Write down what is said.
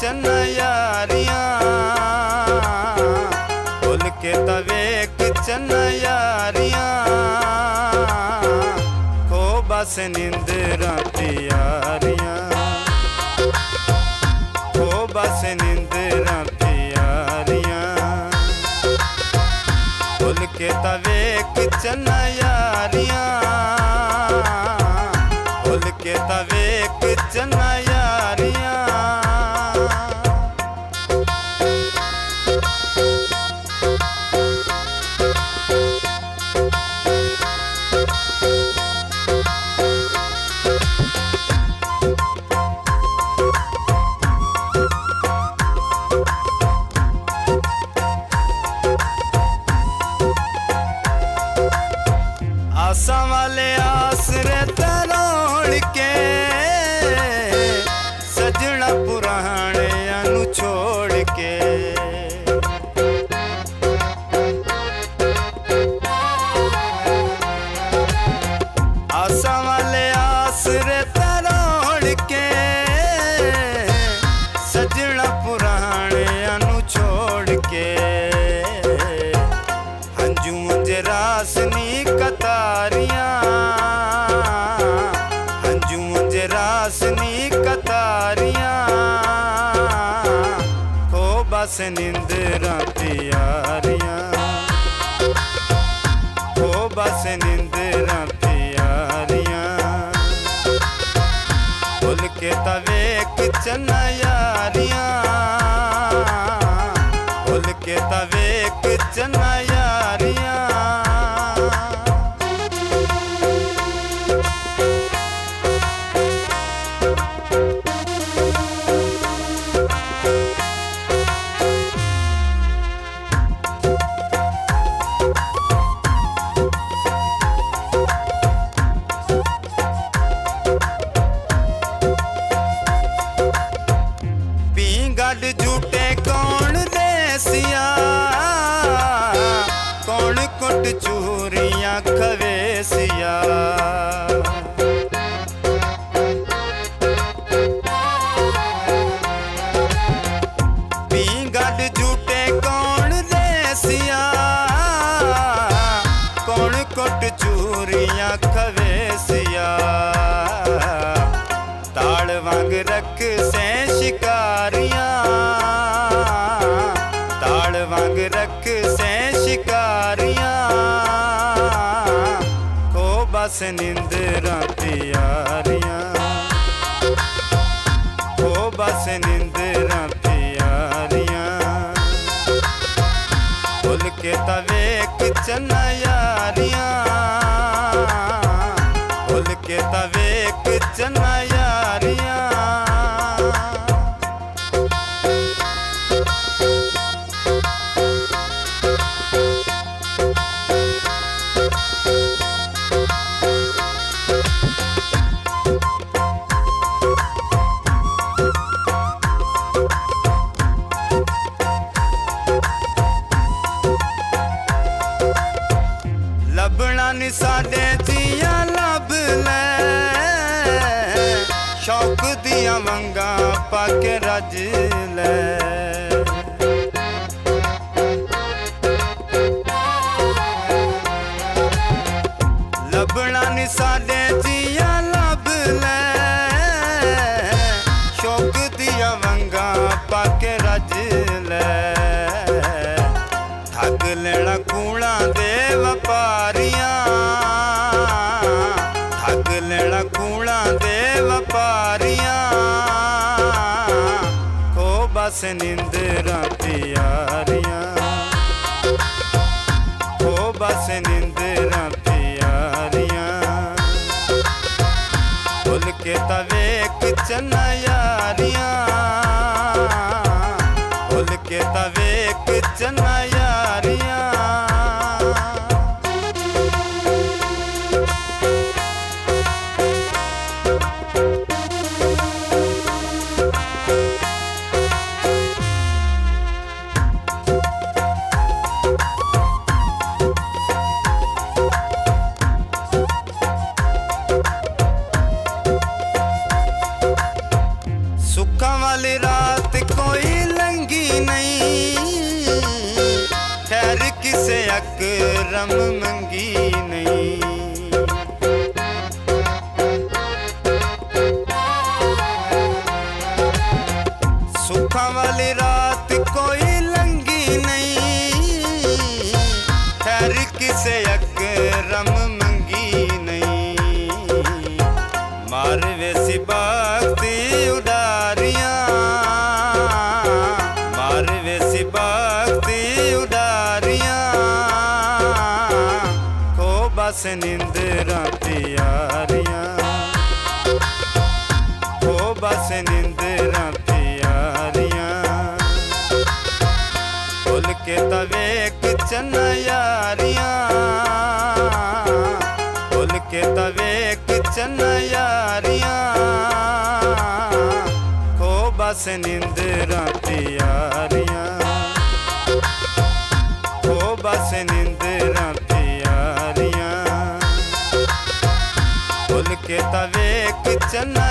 चन्ना यारियां भुल के तवेक चन्ना यारियां को बस निंदरा प्यारियां को बस निंदरा प्यारियां भुल के तवेक चन्ना यारियां भुल के तवेक चन्ना यारियां आसा वाले आसरे तरोड़ के सजना पुराने अनु छोड़ के आसा वाले आसरे तरोड़ के सजना पुराने अनु छोड़ के हंजू मुझे रासनी कतारियां हंजू मुझे रासनी कतारियां को बस निंदरा प्यारियां को बस निंदरा प्यारियां भुल के तवेक चन्ना यारियां भुल के तवेक चन्ना यारियां गड झूठे कौन देसिया कौन कुट चूरियां खवेसिया गड झूठे कौन देसिया कौन कुट चूरियां खवेसिया ताड़ वांग रख से शिकारियां ताड़ वांग रख से शिकारियां को बस निंदरा प्यारियां को बस निंदरा प्यारियां भुल के तवेक चन्ना यारियां भुल के तवेक चन्ना यारियां लभना नी साडे जिया लब ले शौक दिया वंगा पाके रज ले लभना नी साडे जिया लब ले शौक दिया वंगा पाके रज ले ठग लेना कूड़ा दे व्यापारियां ठग लेना कूड़ा दे व्यापारियां को बस निंदरा प्यारियां को बस निंदरा प्यारियां भुल के तवेक चन्ना यारियां भुल के तवेक चन्ना यारियां अकरम मंगी नहीं। सुखा वाली रात कोई लंगी नहीं, खैर किसे अकरम मंगी नहीं। मार वैसी बागती उडारियां, मार वैसी बागती उडारियां, खो बस निंदरा प्यारियां, खो बस निंदरा प्यारियां। भुल के तवेक चन्ना यारियां, भुल के तवेक चन्ना यारियां, खो बस निंदरा प्यारियां, खो बस निंदरा प्यारियां। भुल के तवेक चन्ना